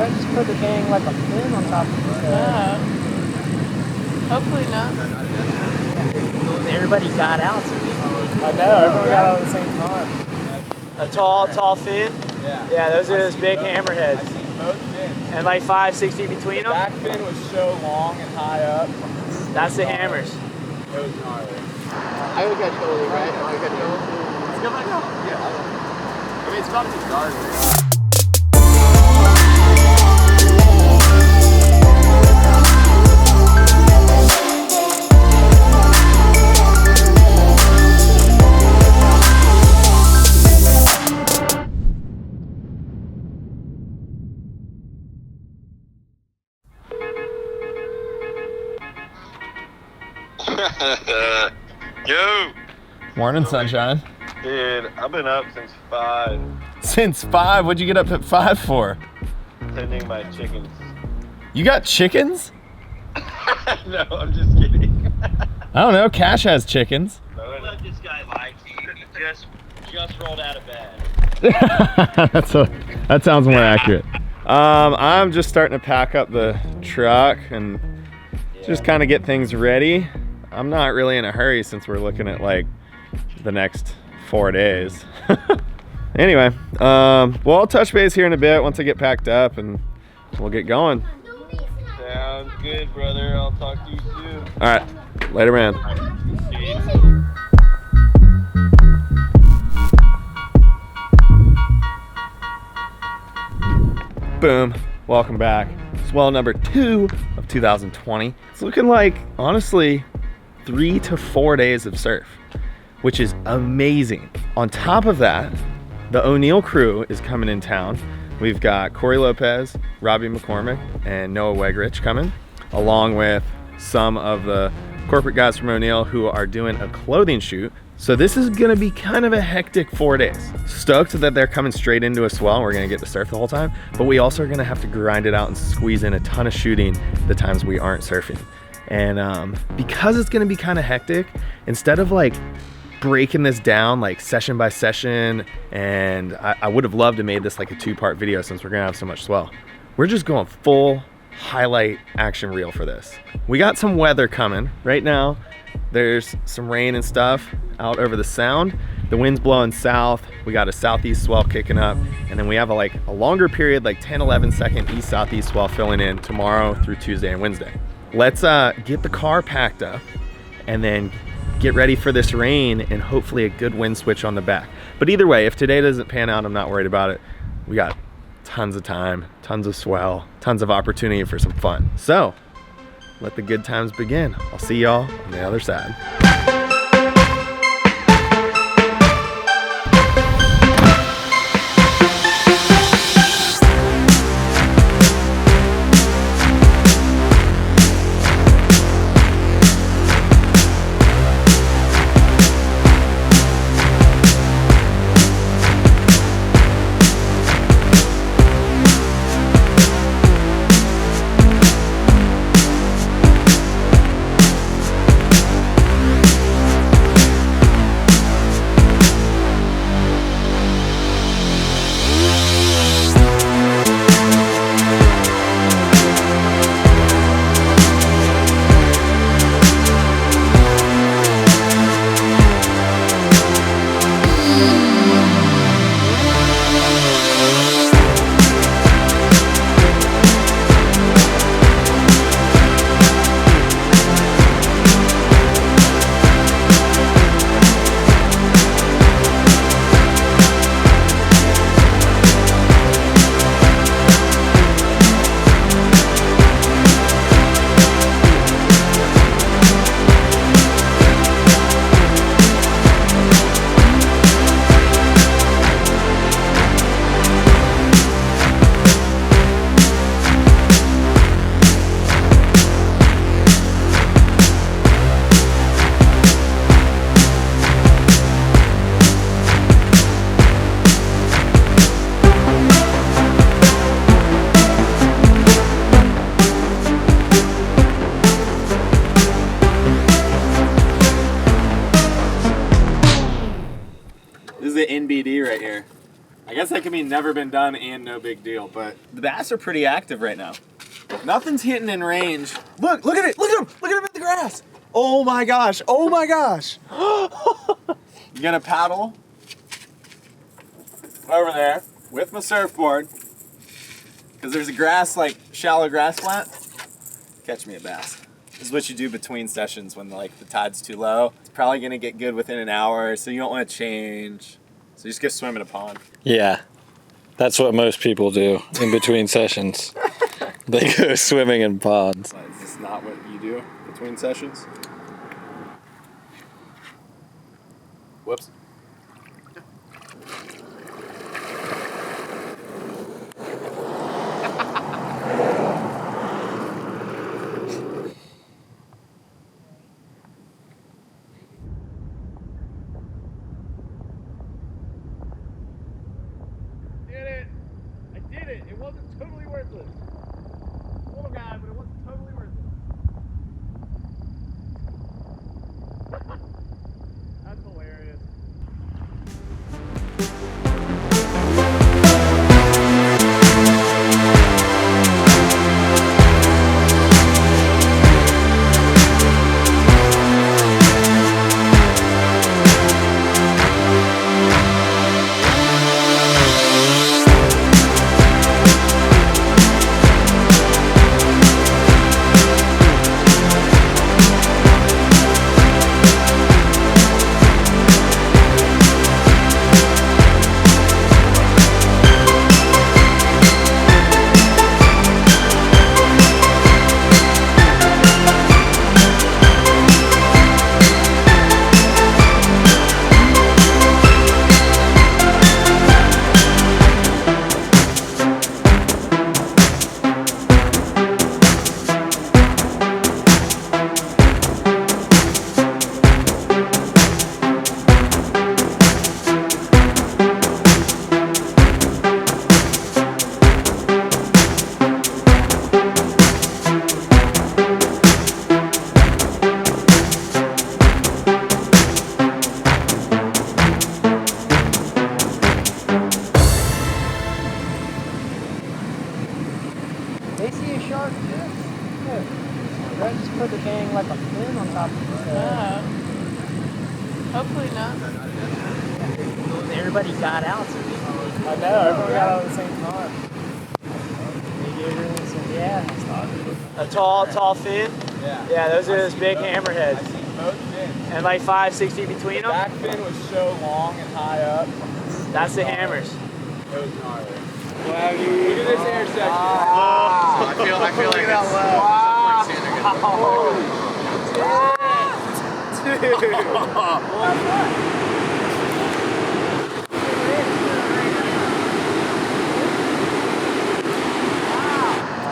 I just put the dang like a fin on top of it. Yeah. Hopefully not. Everybody got out. So I know, everyone got out at the same time. a tall fin? Yeah. Yeah, those are those big hammerheads. I've seen both fins. And like 5, 6 feet between them? Back fin was so long and high up. That's the hammers. It was gnarly. I would get totally right. I would get totally. Let's go back out. Yeah. I mean, it's not too dark. Yo! Morning, sunshine. Dude, I've been up since 5, Since 5? What'd you get up at 5 for? tending my chickens. You got chickens? No, I'm just kidding. I don't know. Cash has chickens. Let this guy lie to you. He just rolled out of bed. That sounds more accurate. I'm just starting to pack up the truck and just kind of get things ready. I'm not really in a hurry since we're looking at like the next 4 days. Anyway, well, I'll touch base here in a bit once I get packed up and we'll get going. Sounds good, brother. I'll talk to you soon. All right, later, man. Boom, welcome back. Swell number 2 of 2020. It's looking like, honestly, 3 to 4 days of surf, which is amazing. On top of that, the O'Neill crew is coming in town. We've got Cory Lopez, Robbie McCormick, and Noah Wegrich coming, along with some of the corporate guys from O'Neill who are doing a clothing shoot. So this is gonna be kind of a hectic 4 days. Stoked that they're coming straight into a swell and we're gonna get to surf the whole time, but we also are gonna have to grind it out and squeeze in a ton of shooting the times we aren't surfing. And because it's gonna be kind of hectic, instead of like breaking this down like session by session, and I would have loved to made this like a 2-part video since we're gonna have so much swell, we're just going full highlight action reel for this. We got some weather coming right now. There's some rain and stuff out over the sound. The wind's blowing south. We got a southeast swell kicking up, and then we have a longer period, like 10-11 second east southeast swell filling in tomorrow through Tuesday and Wednesday. Let's get the car packed up and then get ready for this rain and hopefully a good wind switch on the back. But either way, if today doesn't pan out, I'm not worried about it. We got tons of time, tons of swell, tons of opportunity for some fun. So let the good times begin. I'll see y'all on the other side. guess that can mean never been done and no big deal, but the bass are pretty active right now. Nothing's hitting in range. Look at it, look at him in the grass. Oh my gosh, oh my gosh. You gonna paddle over there with my surfboard, because there's a grass, like shallow grass plant. Catch me a bass. This is what you do between sessions when like the tide's too low. It's probably gonna get good within an hour, so you don't want to change. So you just go swim in a pond. Yeah, that's what most people do in between sessions. They go swimming in ponds. Is this not what you do between sessions? Whoops. It wasn't totally worthless. Little guy, but it wasn't totally worthless. That's hilarious. They see a shark too? Yeah. Right, just put the dang like a fin on top of his head. Yeah. Hopefully not. Everybody got out, so I know, everyone got out at the same time. yeah. A tall fin? Yeah, those are those big hammerheads. Both fins. And like 5-6 feet between The them? back fin was so long and high up. That's the hammers. It was gnarly. Look at this intersection. I feel like it's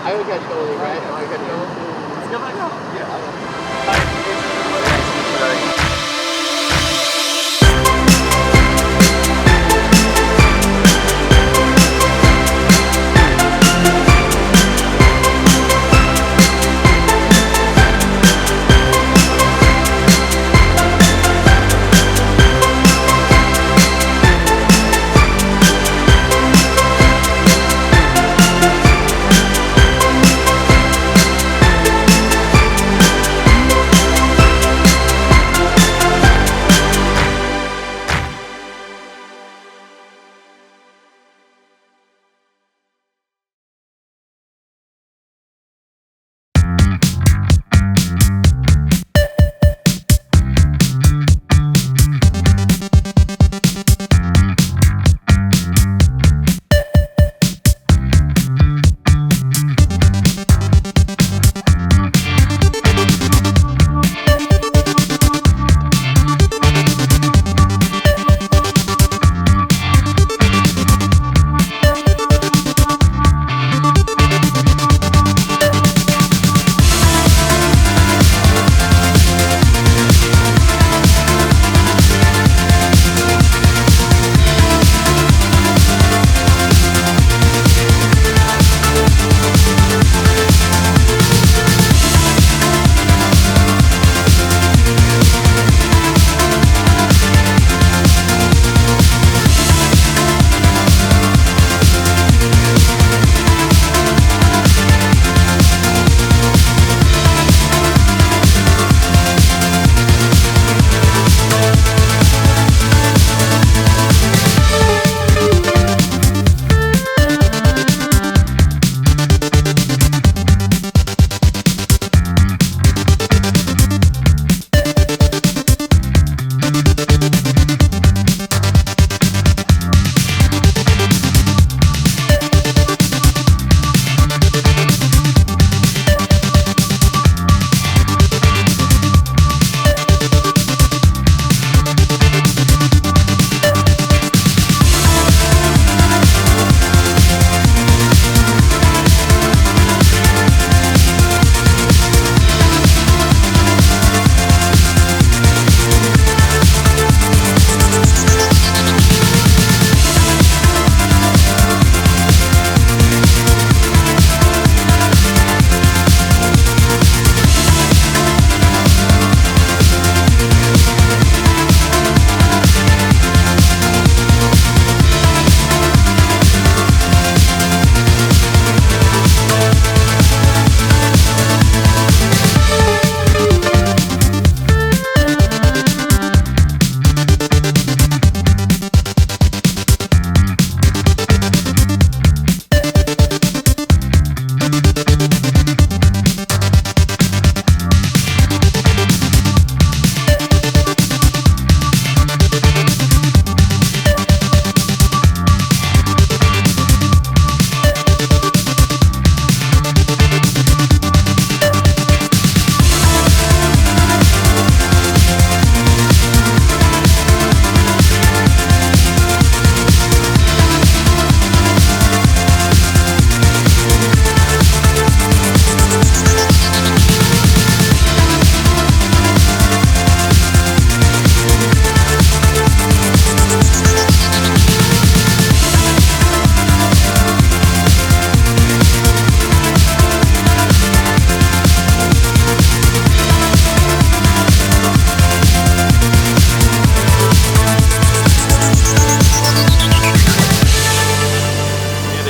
I would get totally right. I would get totally. Let's go back up. Yeah.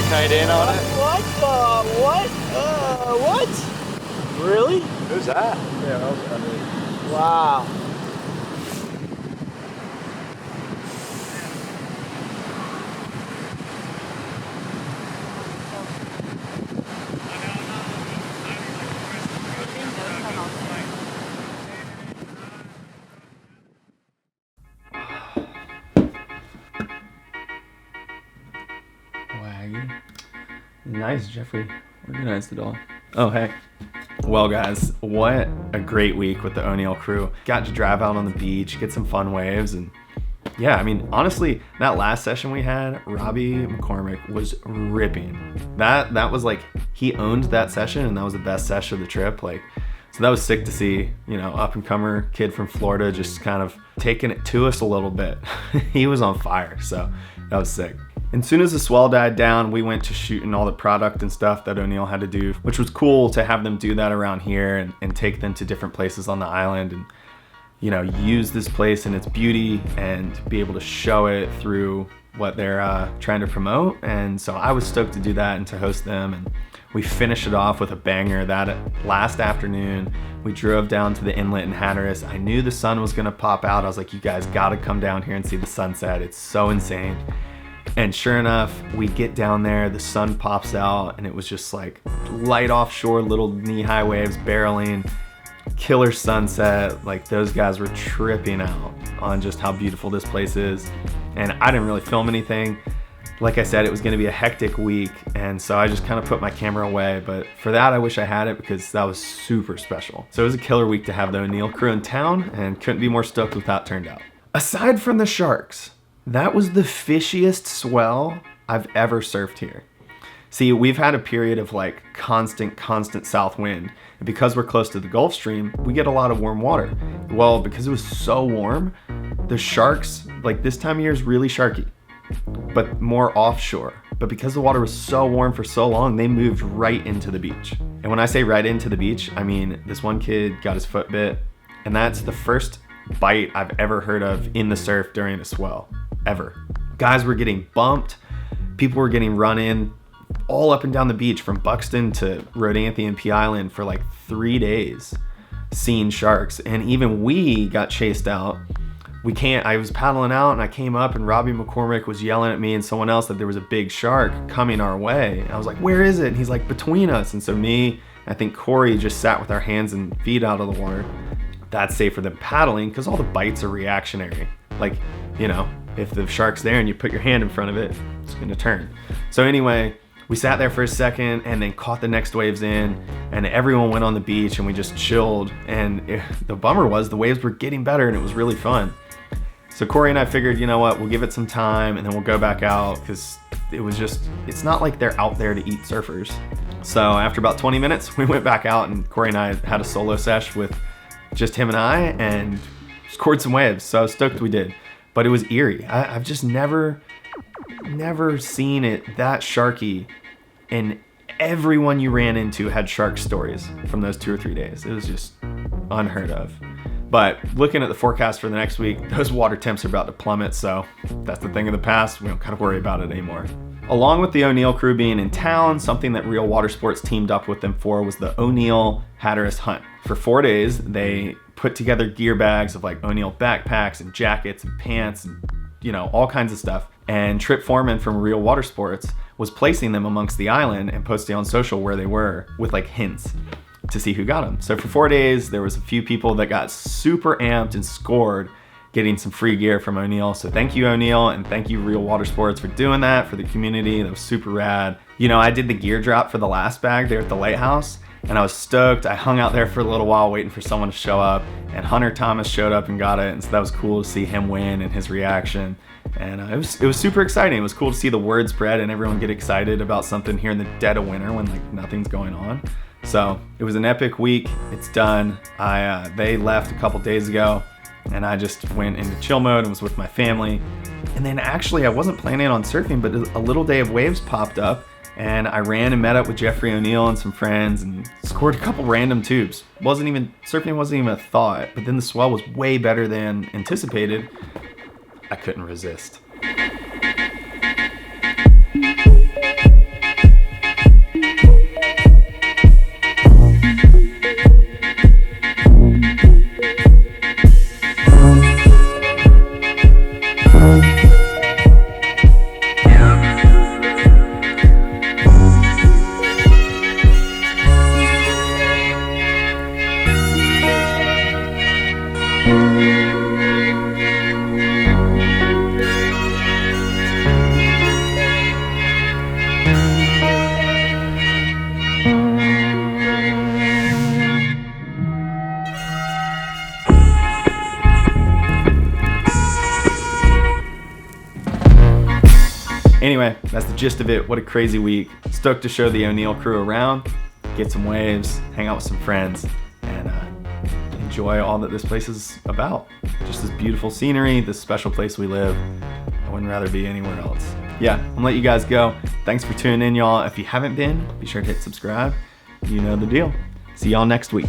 kite in on it. What? Really? Who's that? Yeah, that was funny. Wow. Waggy. Nice, Jeffrey. Organized it all. Oh, hey. Well, guys, what a great week with the O'Neill crew. Got to drive out on the beach, get some fun waves, and yeah, I mean, honestly, that last session we had, Robbie McCormick was ripping. That was like, he owned that session, and that was the best session of the trip. Like, so that was sick to see, you know, up and comer kid from Florida just kind of taking it to us a little bit. He was on fire, so that was sick. And soon as the swell died down, we went to shooting all the product and stuff that O'Neill had to do, which was cool to have them do that around here and take them to different places on the island and, you know, use this place and its beauty and be able to show it through what they're trying to promote. And so I was stoked to do that and to host them. And we finished it off with a banger that last afternoon. We drove down to the inlet in Hatteras. I knew the sun was gonna pop out. I was like, you guys gotta come down here and see the sunset. It's so insane. And sure enough, we get down there, the sun pops out, and it was just like light offshore, little knee-high waves barreling, killer sunset. Like, those guys were tripping out on just how beautiful this place is. And I didn't really film anything. Like I said, it was gonna be a hectic week, and so I just kind of put my camera away. But for that, I wish I had it because that was super special. So it was a killer week to have the O'Neill crew in town, and couldn't be more stoked with how it turned out. Aside from the sharks, that was the fishiest swell I've ever surfed here. See, we've had a period of like constant south wind. And because we're close to the Gulf Stream, we get a lot of warm water. Well, because it was so warm, the sharks, like this time of year is really sharky, but more offshore. But because the water was so warm for so long, they moved right into the beach. And when I say right into the beach, I mean, this one kid got his foot bit, and that's the first bite I've ever heard of in the surf during a swell, ever. Guys were getting bumped, people were getting run in all up and down the beach from Buxton to Rodanthe and Pea Island for like 3 days, seeing sharks. And even we got chased out. I was paddling out and I came up and Robbie McCormick was yelling at me and someone else that there was a big shark coming our way. And I was like, where is it? And he's like, between us. And so me, I think Cory just sat with our hands and feet out of the water. That's safer than paddling because all the bites are reactionary. Like, you know, if the shark's there and you put your hand in front of it, it's gonna turn. So anyway, we sat there for a second and then caught the next waves in, and everyone went on the beach and we just chilled. And the bummer was the waves were getting better and it was really fun. So Cory and I figured, you know what, we'll give it some time and then we'll go back out because it's not like they're out there to eat surfers. So after about 20 minutes, we went back out and Cory and I had a solo sesh with just him and I and scored some waves. So I was stoked we did, but it was eerie. I've just never seen it that sharky, and everyone you ran into had shark stories from those 2 or 3 days. It was just unheard of. But looking at the forecast for the next week, those water temps are about to plummet, so that's the thing of the past. We don't gotta worry about it anymore. Along with the O'Neill crew being in town, something that Real Water Sports teamed up with them for was the O'Neill Hatteras Hunt. For 4 days, they put together gear bags of like O'Neill backpacks and jackets and pants and, you know, all kinds of stuff. And Trip Foreman from Real Water Sports was placing them amongst the island and posting on social where they were with like hints to see who got them. So for 4 days, there was a few people that got super amped and scored getting some free gear from O'Neill. So thank you, O'Neill, and thank you, Real Water Sports, for doing that for the community. That was super rad. You know, I did the gear drop for the last bag there at the lighthouse, and I was stoked. I hung out there for a little while waiting for someone to show up, and Hunter Thomas showed up and got it, and so that was cool to see him win and his reaction. And it was super exciting. It was cool to see the word spread and everyone get excited about something here in the dead of winter when like nothing's going on. So it was an epic week. It's done. They left a couple days ago, and I just went into chill mode and was with my family. And then actually I wasn't planning on surfing, but a little day of waves popped up, and I ran and met up with Jeffrey O'Neill and some friends and scored a couple random tubes. Surfing wasn't even a thought, but then the swell was way better than anticipated. I couldn't resist. anyway, that's the gist of it. What a crazy week. Stoked to show the O'Neill crew around, get some waves, hang out with some friends, and enjoy all that this place is about. Just this beautiful scenery, this special place we live. I wouldn't rather be anywhere else. Yeah, I'm gonna let you guys go. Thanks for tuning in, y'all. If you haven't been, be sure to hit subscribe. You know the deal. See y'all next week.